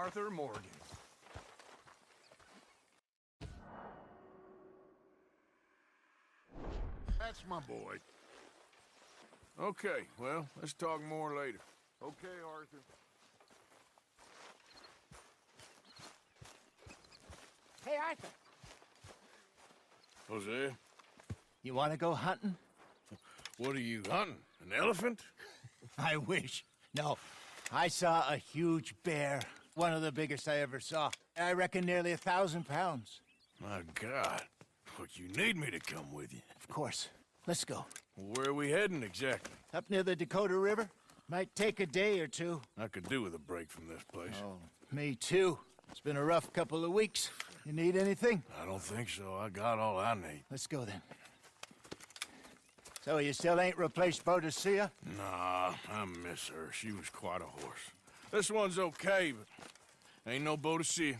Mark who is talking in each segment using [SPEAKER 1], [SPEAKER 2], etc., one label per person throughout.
[SPEAKER 1] Arthur Morgan.
[SPEAKER 2] That's my boy.
[SPEAKER 1] Okay, well, let's talk more later.
[SPEAKER 2] Okay, Arthur.
[SPEAKER 3] Hey, Arthur.
[SPEAKER 1] Hosea,
[SPEAKER 3] You want to go hunting?
[SPEAKER 1] what are you hunting? An elephant?
[SPEAKER 3] I wish. No, I saw a huge bear. One of the biggest I ever saw. I reckon nearly 1,000 pounds.
[SPEAKER 1] My God. Look, you need me to come with you.
[SPEAKER 3] Of course. Let's go.
[SPEAKER 1] Where are we heading exactly?
[SPEAKER 3] Up near the Dakota River. Might take a day or two.
[SPEAKER 1] I could do with a break from this place.
[SPEAKER 3] Oh, me too. It's been a rough couple of weeks. You need anything?
[SPEAKER 1] I don't think so. I got all I need.
[SPEAKER 3] Let's go then. So you still ain't replaced Boadicea?
[SPEAKER 1] Nah, I miss her. She was quite a horse. This one's okay, but ain't no Boadicea.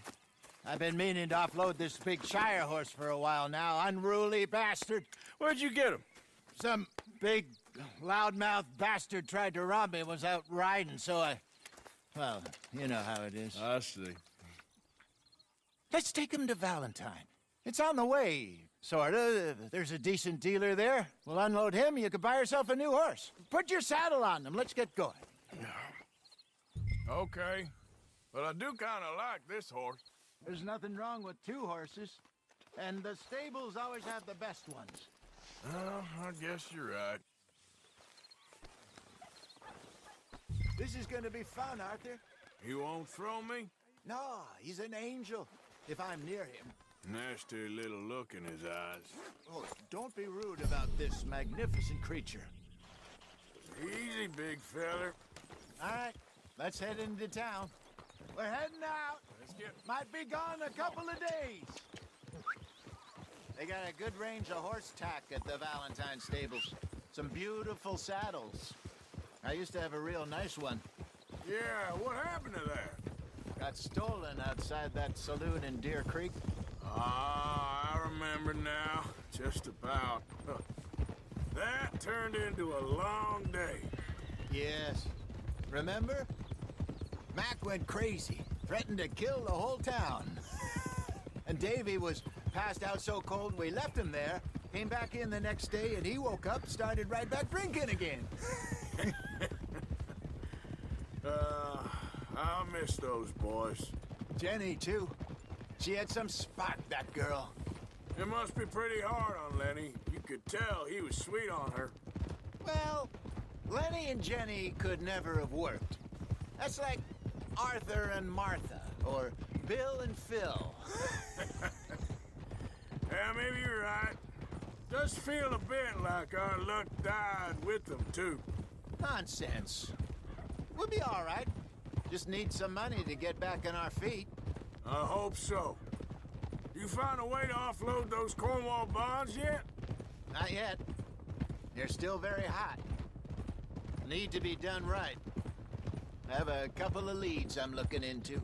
[SPEAKER 3] I've been meaning to offload this big Shire horse for a while now. Unruly bastard.
[SPEAKER 1] Where'd you get him?
[SPEAKER 3] Some big, loudmouth bastard tried to rob me, was out riding, so I... Well, you know how it is.
[SPEAKER 1] I see.
[SPEAKER 3] Let's take him to Valentine. It's on the way, sorta. There's a decent dealer there. We'll unload him, you could buy yourself a new horse. Put your saddle on them, let's get going.
[SPEAKER 1] Okay. But I do kind of like this horse.
[SPEAKER 3] There's nothing wrong with two horses. And the stables always have the best ones.
[SPEAKER 1] Oh, I guess you're right.
[SPEAKER 3] This is gonna be fun, Arthur.
[SPEAKER 1] You won't throw me?
[SPEAKER 3] No, he's an angel, if I'm near him.
[SPEAKER 1] Nasty little look in his eyes.
[SPEAKER 3] Oh, don't be rude about this magnificent creature.
[SPEAKER 1] Easy, big feller.
[SPEAKER 3] All right, let's head into town. We're heading out.
[SPEAKER 1] Let's get...
[SPEAKER 3] Might be gone a couple of days. They got a good range of horse tack at the Valentine stables. Some beautiful saddles. I used to have a real nice one.
[SPEAKER 1] Yeah, what happened to that?
[SPEAKER 3] Got stolen outside that saloon in Deer Creek.
[SPEAKER 1] Ah, I remember now. Just about. That turned into a long day.
[SPEAKER 3] Yes. Remember? Mac went crazy, threatened to kill the whole town. And Davy was passed out so cold we left him there, came back in the next day, and he woke up, started right back drinking again.
[SPEAKER 1] I'll miss those boys.
[SPEAKER 3] Jenny, too. She had some spark, that girl.
[SPEAKER 1] It must be pretty hard on Lenny. You could tell he was sweet on her.
[SPEAKER 3] Well, Lenny and Jenny could never have worked. That's like Arthur and Martha, or Bill and Phil.
[SPEAKER 1] Yeah, maybe you're right. Does feel a bit like our luck died with them, too.
[SPEAKER 3] Nonsense. We'll be all right. Just need some money to get back on our feet.
[SPEAKER 1] I hope so. You find a way to offload those Cornwall bonds yet?
[SPEAKER 3] Not yet. They're still very hot. Need to be done right. I have a couple of leads I'm looking into.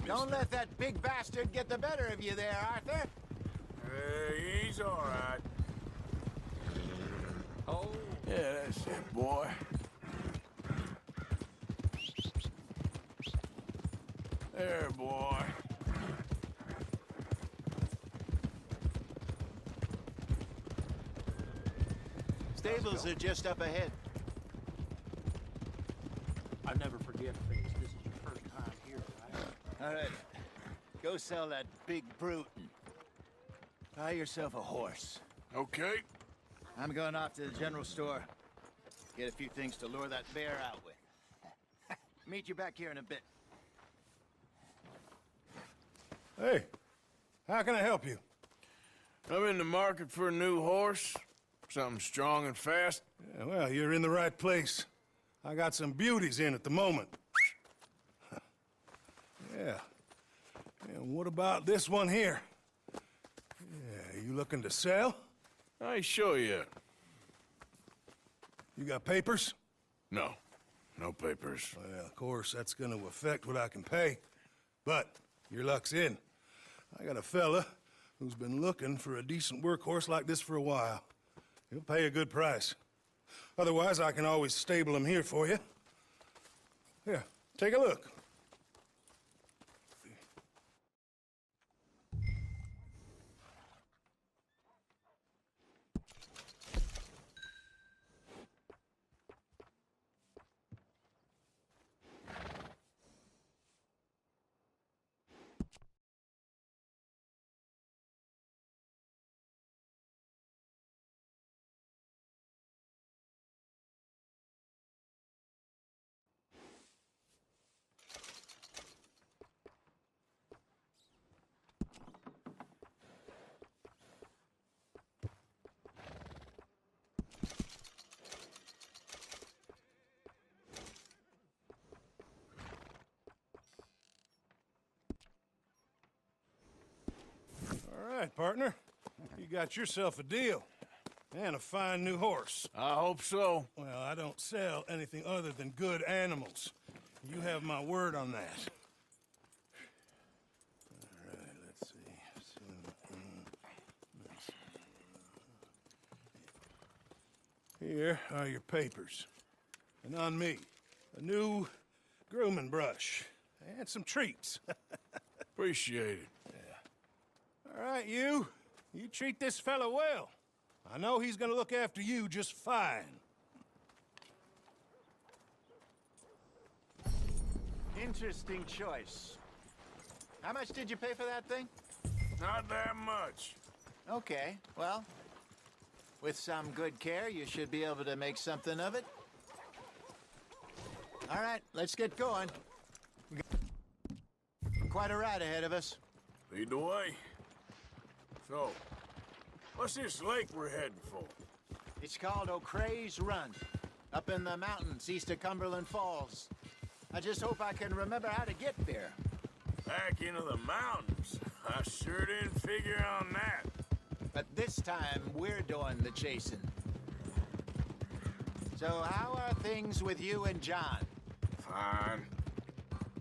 [SPEAKER 3] Don't let that big bastard get the better of you there, Arthur.
[SPEAKER 1] Hey, he's all right.
[SPEAKER 3] Oh.
[SPEAKER 1] Yeah, that's it, boy. There, boy.
[SPEAKER 3] Stables are just up ahead.
[SPEAKER 4] I never forget things. This is your first time here, right?
[SPEAKER 3] All right. Go sell that big brute and buy yourself a horse.
[SPEAKER 1] Okay.
[SPEAKER 3] I'm going off to the general store. Get a few things to lure that bear out with. Meet you back here in a bit.
[SPEAKER 2] Hey, how can I help you?
[SPEAKER 1] I'm in the market for a new horse. Something strong and fast.
[SPEAKER 2] Yeah, well, you're in the right place. I got some beauties in at the moment. Yeah. And what about this one here? Yeah, you looking to sell?
[SPEAKER 1] I ain't sure yet.
[SPEAKER 2] You got papers?
[SPEAKER 1] No. No papers.
[SPEAKER 2] Well, of course, that's gonna affect what I can pay. But your luck's in. I got a fella who's been looking for a decent workhorse like this for a while. He'll pay a good price. Otherwise, I can always stable them here for you. Here, take a look. All right, partner. You got yourself a deal. And a fine new horse.
[SPEAKER 1] I hope so.
[SPEAKER 2] Well, I don't sell anything other than good animals. You have my word on that. All right, let's see. Here are your papers. And on me, a new grooming brush. And some treats.
[SPEAKER 1] Appreciate it.
[SPEAKER 2] All right, you treat this fella well. I know he's gonna look after you just fine.
[SPEAKER 3] Interesting choice. How much did you pay for that thing?
[SPEAKER 1] Not that much.
[SPEAKER 3] Okay, well, with some good care, you should be able to make something of it. All right, let's get going. We got quite a ride ahead of us.
[SPEAKER 1] Lead the way. So, what's this lake we're heading for?
[SPEAKER 3] It's called O'Creagh's Run, up in the mountains east of Cumberland Falls. I just hope I can remember how to get there.
[SPEAKER 1] Back into the mountains. I sure didn't figure on that.
[SPEAKER 3] But this time, we're doing the chasing. So how are things with you and John?
[SPEAKER 1] Fine.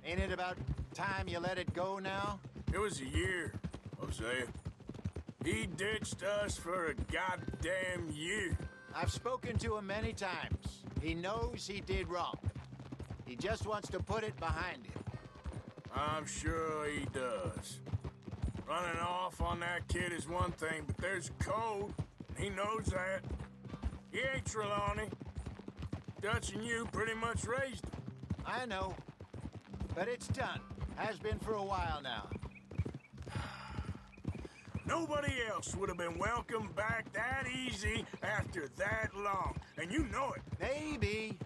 [SPEAKER 3] Ain't it about time you let it go now?
[SPEAKER 1] It was a year, Hosea. He ditched us for a goddamn year.
[SPEAKER 3] I've spoken to him many times. He knows he did wrong. He just wants to put it behind him.
[SPEAKER 1] I'm sure he does. Running off on that kid is one thing, but there's code. He knows that. He ain't Trelawney. Dutch and you pretty much raised him.
[SPEAKER 3] I know. But it's done. Has been for a while now.
[SPEAKER 1] Nobody else would have been welcomed back that easy after that long. And you know it.
[SPEAKER 3] Maybe.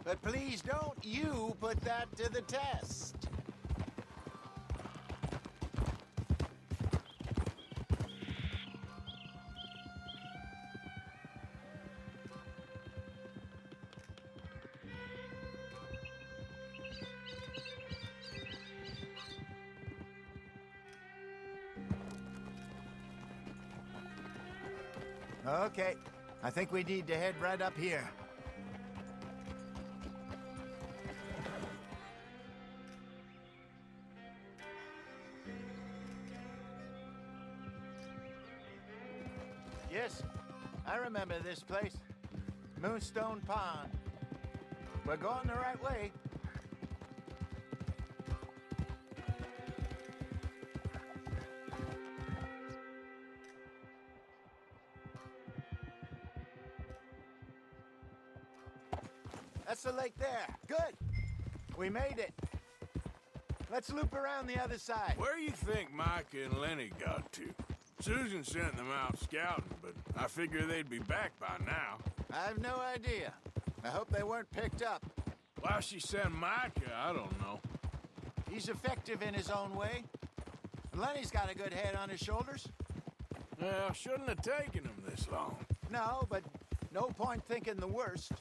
[SPEAKER 3] But please don't you put that to the test. Okay, I think we need to head right up here. Yes, I remember this place. Moonstone Pond. We're going the right way. That's the lake there. Good. We made it. Let's loop around the other side.
[SPEAKER 1] Where do you think Micah and Lenny got to? Susan sent them out scouting, but I figure they'd be back by now.
[SPEAKER 3] I have no idea. I hope they weren't picked up.
[SPEAKER 1] Why she sent Micah, I don't know.
[SPEAKER 3] He's effective in his own way. And Lenny's got a good head on his shoulders.
[SPEAKER 1] Well, shouldn't have taken him this long.
[SPEAKER 3] No, but no point thinking the worst.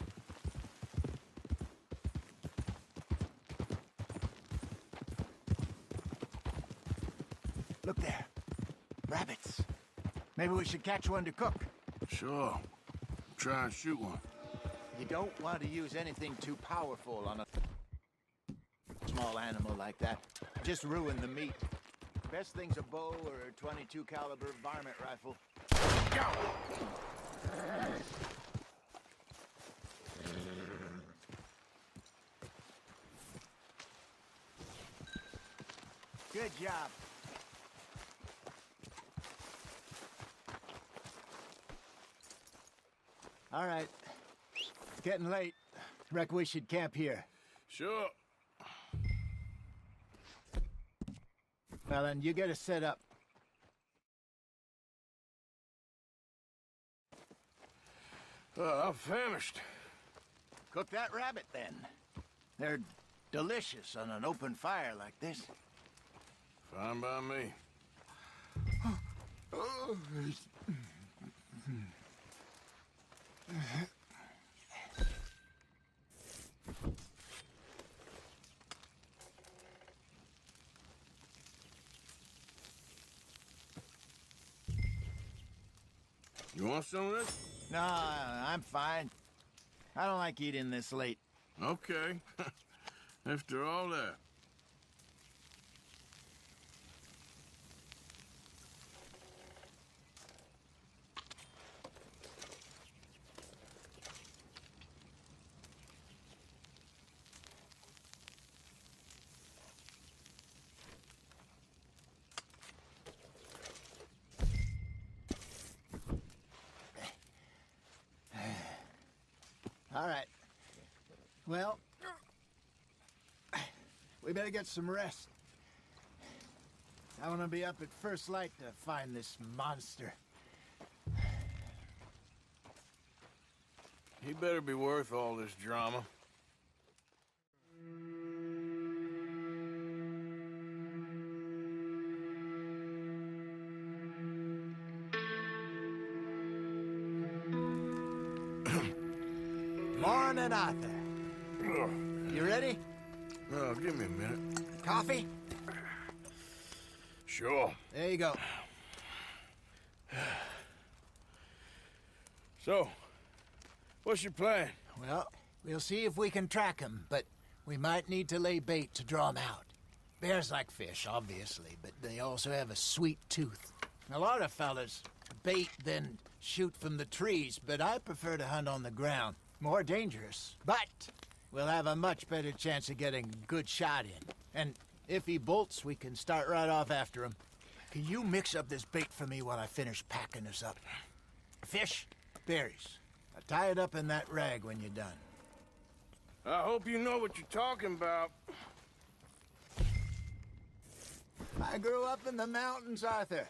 [SPEAKER 3] Look there. Rabbits. Maybe we should catch one to cook.
[SPEAKER 1] Sure. Try and shoot one.
[SPEAKER 3] You don't want to use anything too powerful on a small animal like that. Just ruin the meat. Best thing's a bow or a 22 caliber varmint rifle.
[SPEAKER 1] Go!
[SPEAKER 3] Good job. All right. It's getting late. Reckon we should camp here.
[SPEAKER 1] Sure.
[SPEAKER 3] Well, then, you get us set up.
[SPEAKER 1] I'm famished.
[SPEAKER 3] Cook that rabbit, then. They're delicious on an open fire like this.
[SPEAKER 1] Fine by me. You want some of this?
[SPEAKER 3] No, I'm fine. I don't like eating this late.
[SPEAKER 1] Okay. After all that.
[SPEAKER 3] All right. Well, we better get some rest. I want to be up at first light to find this monster.
[SPEAKER 1] He better be worth all this drama.
[SPEAKER 3] Morning, Arthur. You ready?
[SPEAKER 1] Oh, give me a minute.
[SPEAKER 3] Coffee?
[SPEAKER 1] Sure.
[SPEAKER 3] There you go.
[SPEAKER 1] So, what's your plan?
[SPEAKER 3] Well, we'll see if we can track him, but we might need to lay bait to draw him out. Bears like fish, obviously, but they also have a sweet tooth. A lot of fellas bait, then shoot from the trees, but I prefer to hunt on the ground. More dangerous, but we'll have a much better chance of getting a good shot in. And if he bolts, we can start right off after him. Can you mix up this bait for me while I finish packing this up? Fish, berries. I'll tie it up in that rag when you're done.
[SPEAKER 1] I hope you know what you're talking about.
[SPEAKER 3] I grew up in the mountains, Arthur.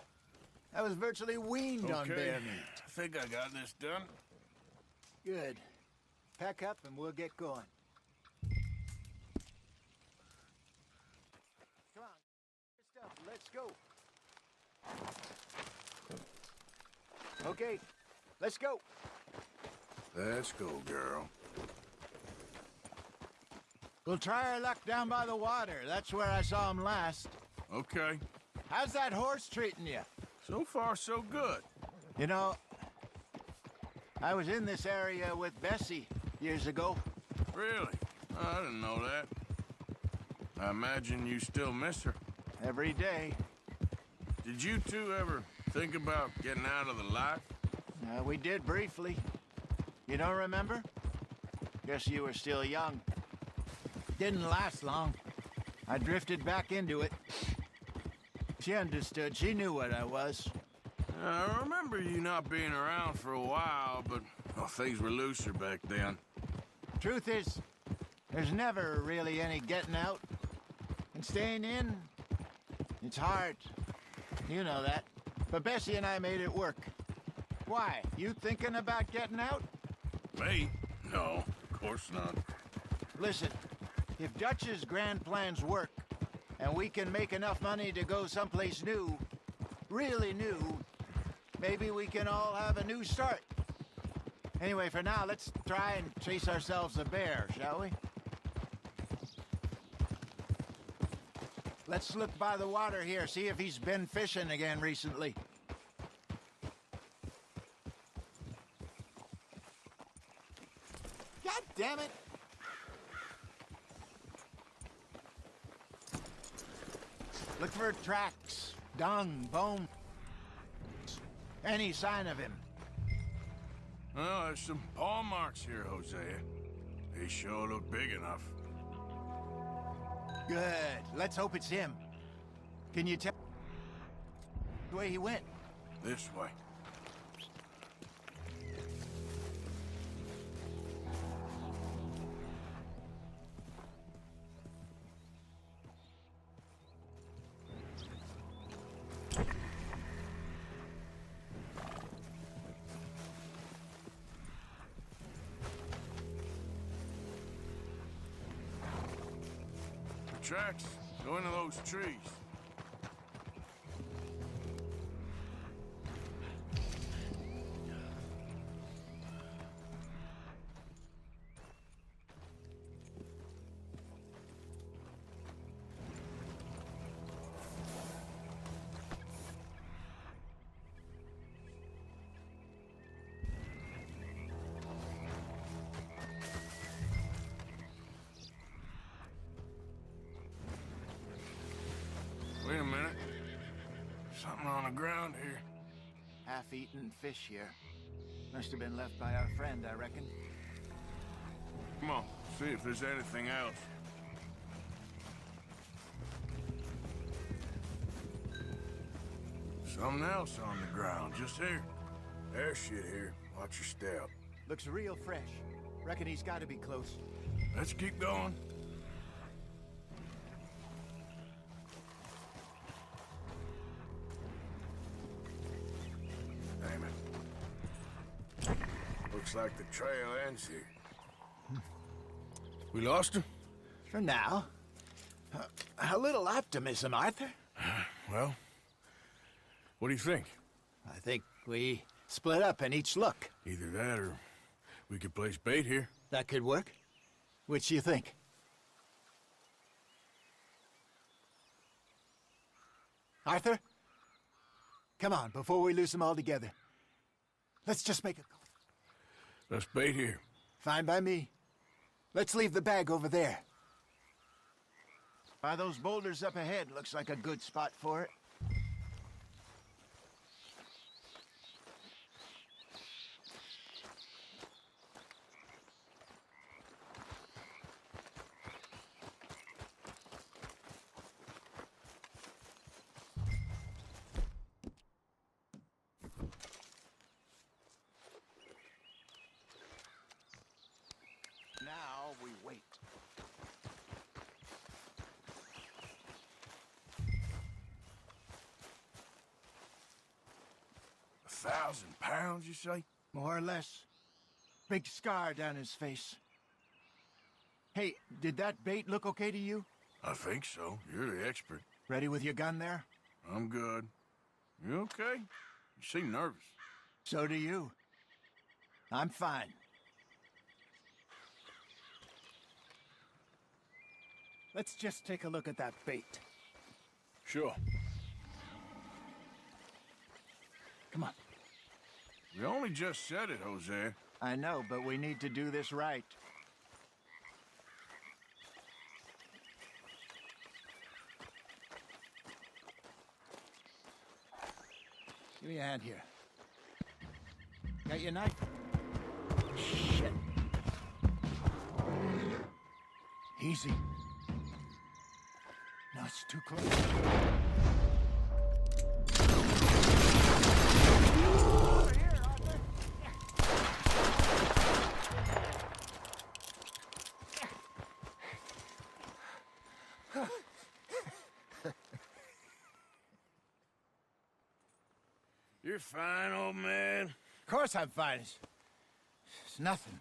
[SPEAKER 3] I was virtually weaned on bear meat.
[SPEAKER 1] I think I got this done.
[SPEAKER 3] Good. Pack up and we'll get going. Come on. Stuff. Let's go. Okay. Let's go.
[SPEAKER 1] Let's go, girl.
[SPEAKER 3] We'll try our luck down by the water. That's where I saw him last.
[SPEAKER 1] Okay.
[SPEAKER 3] How's that horse treating you?
[SPEAKER 1] So far, so good.
[SPEAKER 3] You know, I was in this area with Bessie years ago.
[SPEAKER 1] Really? Oh, I didn't know that. I imagine you still miss her.
[SPEAKER 3] Every day.
[SPEAKER 1] Did you two ever think about getting out of the life?
[SPEAKER 3] We did briefly. You don't remember? Guess you were still young. Didn't last long. I drifted back into it. She understood. She knew what I was.
[SPEAKER 1] I remember you not being around for a while, but well, things were looser back then.
[SPEAKER 3] Truth is, there's never really any getting out. And staying in, it's hard. You know that. But Bessie and I made it work. Why? You thinking about getting out?
[SPEAKER 1] Me? No, of course not.
[SPEAKER 3] Listen, if Dutch's grand plans work, and we can make enough money to go someplace new, really new, maybe we can all have a new start. Anyway, for now, let's try and chase ourselves a bear, shall we? Let's look by the water here, see if he's been fishing again recently. God damn it! Look for tracks, dung, bone, any sign of him.
[SPEAKER 1] Well, there's some paw marks here, Hosea. They sure look big enough.
[SPEAKER 3] Good. Let's hope it's him. Can you tell the way he went?
[SPEAKER 1] This way. Tracks. Go into those trees. Wait a minute. Something on the ground here.
[SPEAKER 3] Half-eaten fish here. Must have been left by our friend, I reckon.
[SPEAKER 1] Come on, see if there's anything else. Something else on the ground, just here. There's shit here. Watch your step.
[SPEAKER 3] Looks real fresh. Reckon he's got to be close.
[SPEAKER 1] Let's keep going. Damn it. Looks like the trail ends here. We lost him?
[SPEAKER 3] For now. A little optimism, Arthur.
[SPEAKER 1] Well, what do you think?
[SPEAKER 3] I think we split up and each look.
[SPEAKER 1] Either that or we could place bait here.
[SPEAKER 3] That could work. Which do you think? Arthur? Come on, before we lose them all together. Let's just make a call.
[SPEAKER 1] Let's bait here.
[SPEAKER 3] Fine by me. Let's leave the bag over there. By those boulders up ahead, looks like a good spot for it. Now we wait.
[SPEAKER 1] £1,000, you say?
[SPEAKER 3] More or less. Big scar down his face. Hey, did that bait look okay to you?
[SPEAKER 1] I think so. You're the expert.
[SPEAKER 3] Ready with your gun there?
[SPEAKER 1] I'm good. You okay? You seem nervous.
[SPEAKER 3] So do you. I'm fine. Let's just take a look at that bait.
[SPEAKER 1] Sure.
[SPEAKER 3] Come on.
[SPEAKER 1] We only just said it, Jose.
[SPEAKER 3] I know, but we need to do this right. Give me a hand here. Got your knife? Shit. Easy. No, it's too close.
[SPEAKER 1] You're fine, old man.
[SPEAKER 3] Of course I'm fine. It's nothing.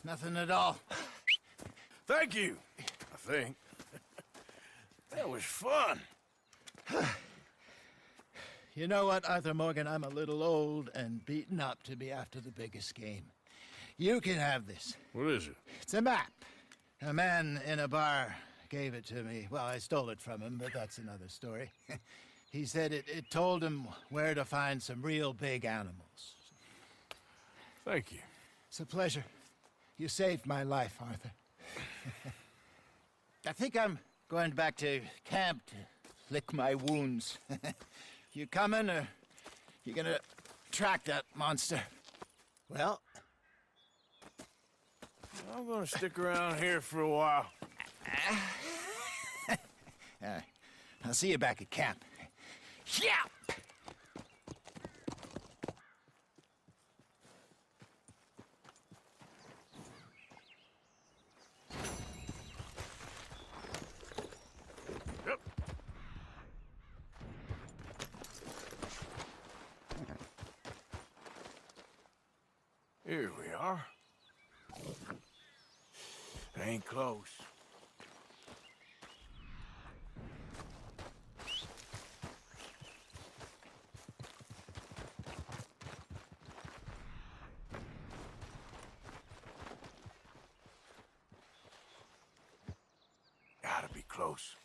[SPEAKER 3] Nothing at all.
[SPEAKER 1] Thank you, I think. That was fun.
[SPEAKER 3] You know what, Arthur Morgan? I'm a little old and beaten up to be after the biggest game. You can have this.
[SPEAKER 1] What is it?
[SPEAKER 3] It's a map. A man in a bar gave it to me. Well, I stole it from him, but that's another story. He said it told him where to find some real big animals.
[SPEAKER 1] Thank you.
[SPEAKER 3] It's a pleasure. You saved my life, Arthur. I think I'm going back to camp to lick my wounds. You coming, or you gonna track that monster? Well,
[SPEAKER 1] I'm gonna stick around here for a while.
[SPEAKER 3] all right. I'll see you back at camp. Yeah!
[SPEAKER 1] Yep. Here we are. Ain't close. Gotta be close.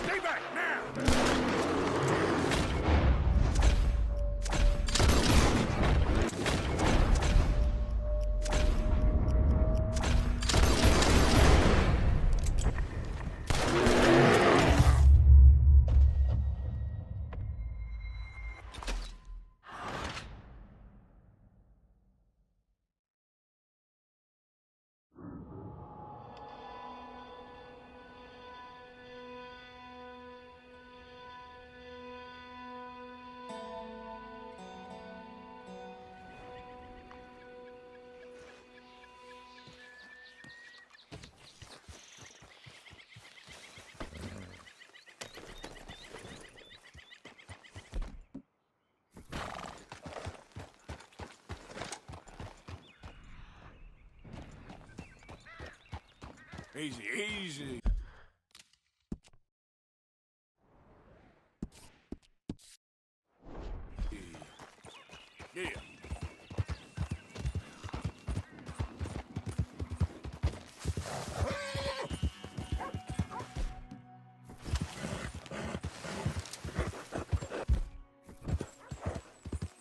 [SPEAKER 1] Stay back now! Easy, easy. Yeah.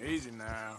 [SPEAKER 1] Easy now.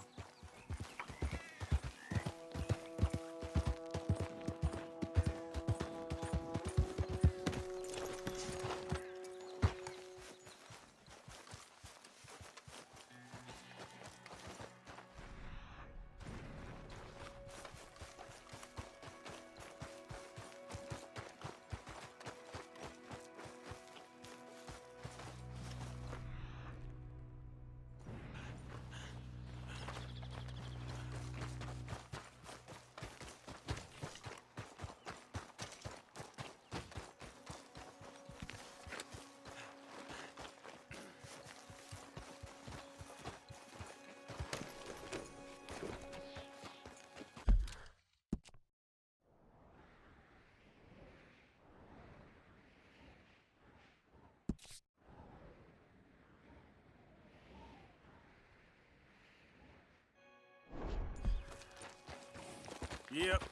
[SPEAKER 1] Yep.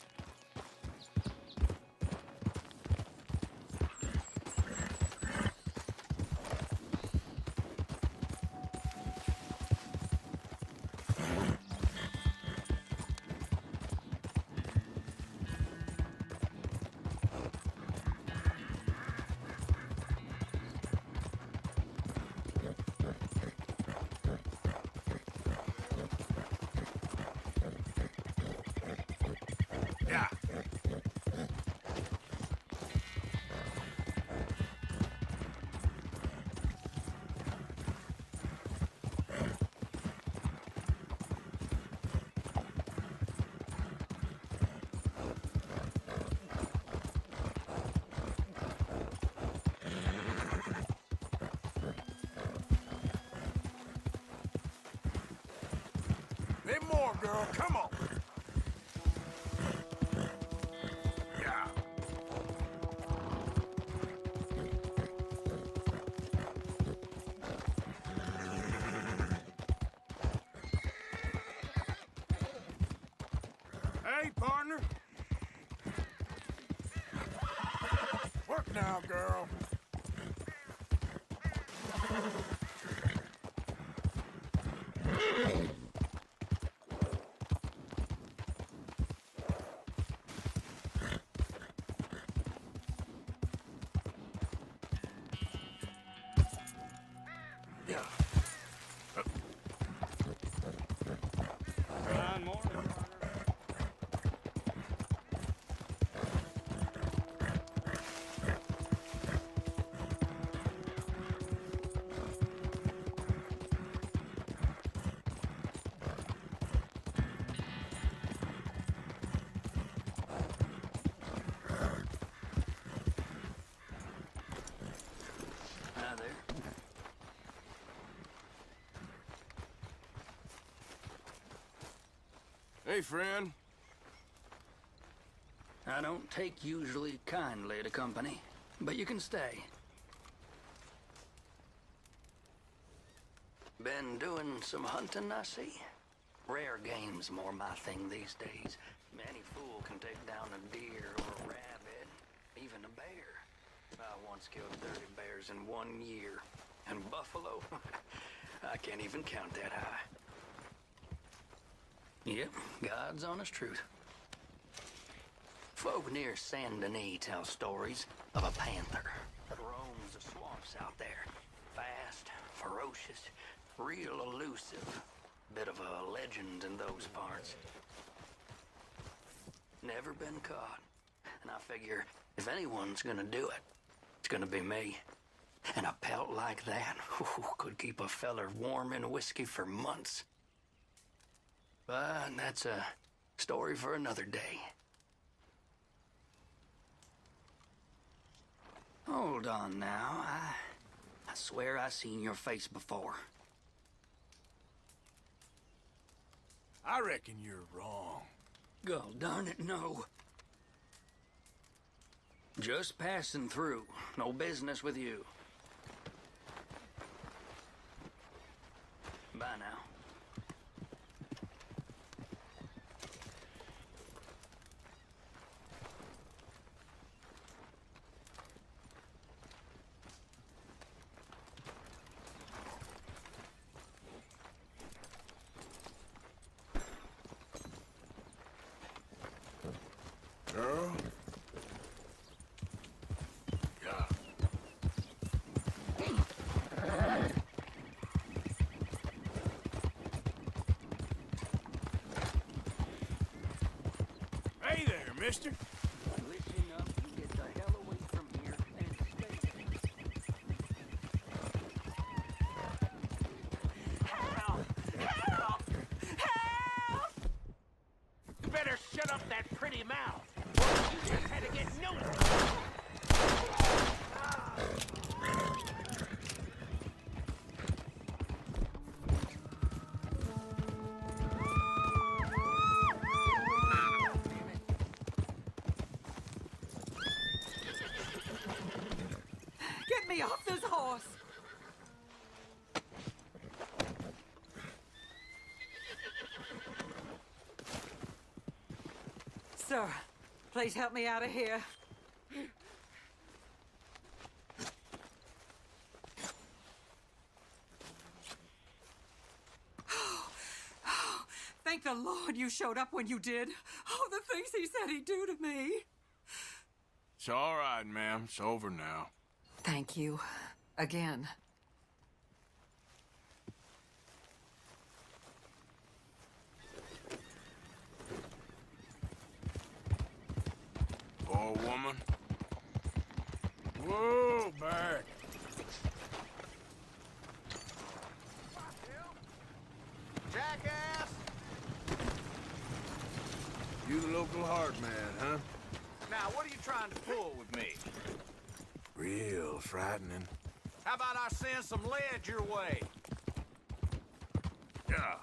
[SPEAKER 1] Yeah. Bit more, girl. Come on. Yeah. Hey, partner. Work now, girl. Yeah.
[SPEAKER 4] Good morning, partner. Hi there.
[SPEAKER 1] Hey, friend.
[SPEAKER 5] I don't take usually kindly to company, but you can stay. Been doing some hunting, I see. Rare game's more my thing these days. Any fool can take down a deer or a rabbit, even a bear. I once killed 30 bears in 1 year. And buffalo? I can't even count that high. Yep, God's honest truth. Folk near Saint Denis tell stories of a panther that roams the swamps out there. Fast, ferocious, real elusive. Bit of a legend in those parts. Never been caught. And I figure if anyone's gonna do it, it's gonna be me. And a pelt like that could keep a feller warm in whiskey for months. But that's a story for another day. Hold on now. I swear I seen your face before.
[SPEAKER 1] I reckon you're wrong.
[SPEAKER 5] God darn it, no. Just passing through. No business with you. Bye now.
[SPEAKER 1] Girl? Yeah. Hey there, mister.
[SPEAKER 5] Listen up and get the hell away from here and stay.
[SPEAKER 4] Help! Help! Help! You better shut up that pretty mouth. You just had to get noticed.
[SPEAKER 6] Get me off this horse! Sir, please help me out of here. Thank the Lord you showed up when you did. Oh, the things he said he'd do to me.
[SPEAKER 1] It's all right, ma'am. It's over now.
[SPEAKER 6] Thank you. Again.
[SPEAKER 1] Poor woman. Whoa, back.
[SPEAKER 3] Jackass!
[SPEAKER 1] You the local hard man, huh?
[SPEAKER 3] Now, what are you trying to pull with me?
[SPEAKER 1] Real frightening.
[SPEAKER 3] How about I send some lead your way?
[SPEAKER 1] Yeah.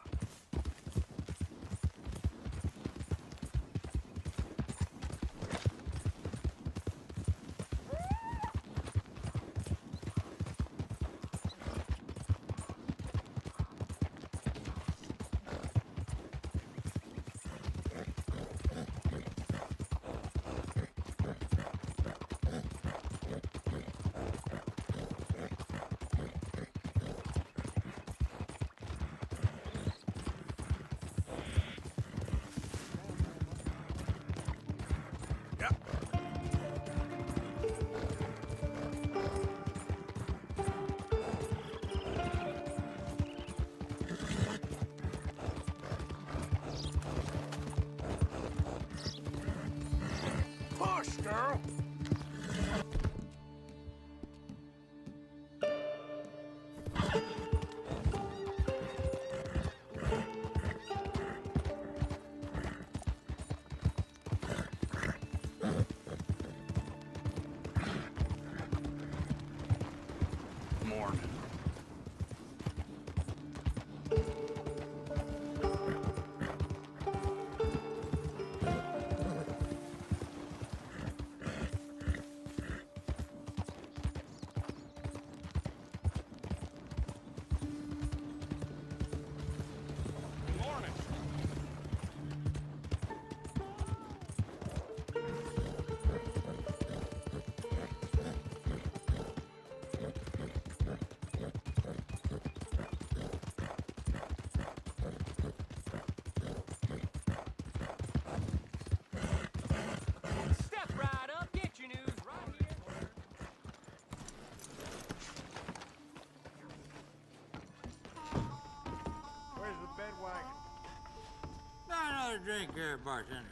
[SPEAKER 7] another drink here, bartender.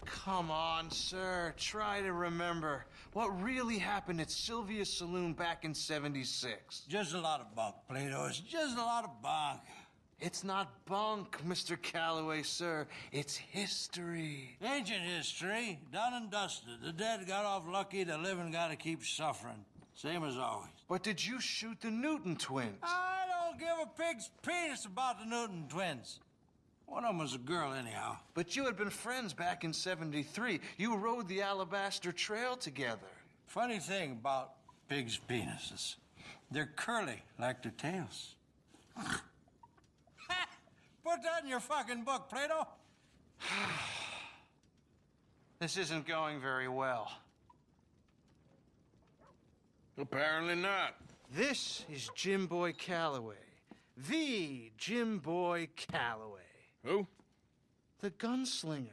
[SPEAKER 8] Come on, sir. Try to remember what really happened at Sylvia's Saloon back in '76.
[SPEAKER 7] Just a lot of bunk, Plato. It's just a lot of bunk.
[SPEAKER 8] It's not bunk, Mr. Calloway, sir. It's history.
[SPEAKER 7] Ancient history, done and dusted. The dead got off lucky, the living gotta keep suffering. Same as always.
[SPEAKER 8] But did you shoot the Newton twins?
[SPEAKER 7] I don't give a pig's penis about the Newton twins. One of them was a girl, anyhow.
[SPEAKER 8] But you had been friends back in '73. You rode the Alabaster Trail together.
[SPEAKER 7] Funny thing about pigs' penises. They're curly, like their tails. Put that in your fucking book, Plato.
[SPEAKER 8] This isn't going very well.
[SPEAKER 1] Apparently not.
[SPEAKER 8] This is Jim Boy Calloway. The Jim Boy Calloway.
[SPEAKER 1] Who?
[SPEAKER 8] The gunslinger.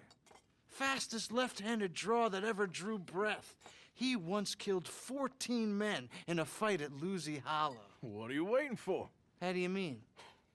[SPEAKER 8] Fastest left-handed draw that ever drew breath. He once killed 14 men in a fight at Lucy Hollow.
[SPEAKER 1] What are you waiting for?
[SPEAKER 8] How do you mean?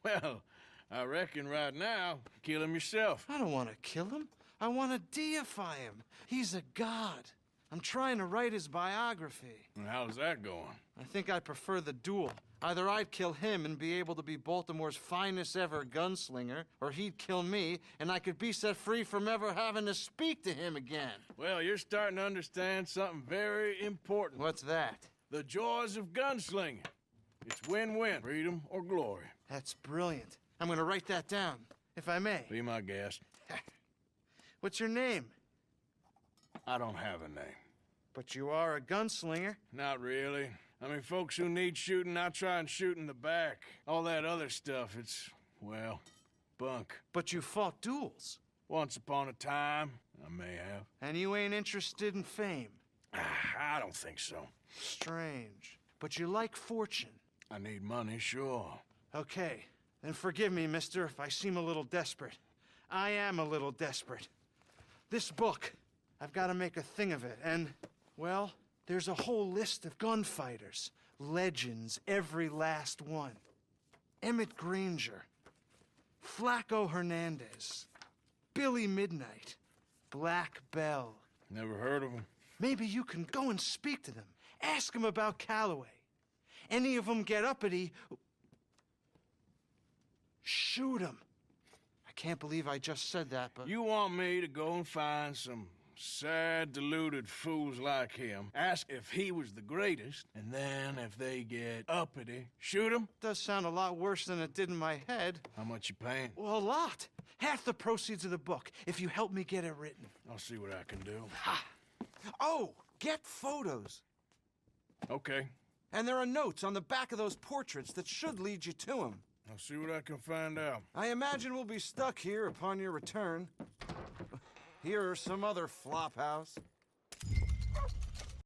[SPEAKER 1] Well, I reckon right now, kill him yourself.
[SPEAKER 8] I don't want to kill him. I want to deify him. He's a god. I'm trying to write his biography.
[SPEAKER 1] And how's that going?
[SPEAKER 8] I think I prefer the duel. Either I'd kill him and be able to be Baltimore's finest ever gunslinger, or he'd kill me and I could be set free from ever having to speak to him again.
[SPEAKER 1] Well, you're starting to understand something very important.
[SPEAKER 8] What's that?
[SPEAKER 1] The joys of gunslinging. It's win-win, freedom or glory.
[SPEAKER 8] That's brilliant. I'm gonna write that down, if I may.
[SPEAKER 1] Be my guest.
[SPEAKER 8] What's your name?
[SPEAKER 1] I don't have a name.
[SPEAKER 8] But you are a gunslinger.
[SPEAKER 1] Not really. I mean, folks who need shooting, I try and shoot in the back. All that other stuff, it's, well, bunk.
[SPEAKER 8] But you fought duels.
[SPEAKER 1] Once upon a time, I may have.
[SPEAKER 8] And you ain't interested in fame.
[SPEAKER 1] I don't think so.
[SPEAKER 8] Strange. But you like fortune.
[SPEAKER 1] I need money, sure.
[SPEAKER 8] Okay, then forgive me, mister, if I seem a little desperate. I am a little desperate. This book, I've got to make a thing of it, and, well, there's a whole list of gunfighters. Legends, every last one. Emmett Granger, Flaco Hernandez, Billy Midnight, Black Bell.
[SPEAKER 1] Never heard of them.
[SPEAKER 8] Maybe you can go and speak to them. Ask them about Calloway. Any of them get uppity, shoot them. I can't believe I just said that, but...
[SPEAKER 1] You want me to go and find some sad, deluded fools like him, ask if he was the greatest, and then if they get uppity, shoot him?
[SPEAKER 8] Does sound a lot worse than it did in my head.
[SPEAKER 1] How much you paying?
[SPEAKER 8] Well, a lot. Half the proceeds of the book, if you help me get it written.
[SPEAKER 1] I'll see what I can do.
[SPEAKER 8] Ha! Oh, get photos.
[SPEAKER 1] Okay.
[SPEAKER 8] And there are notes on the back of those portraits that should lead you to him.
[SPEAKER 1] I'll see what I can find out.
[SPEAKER 8] I imagine we'll be stuck here upon your return. Here or some other flop house.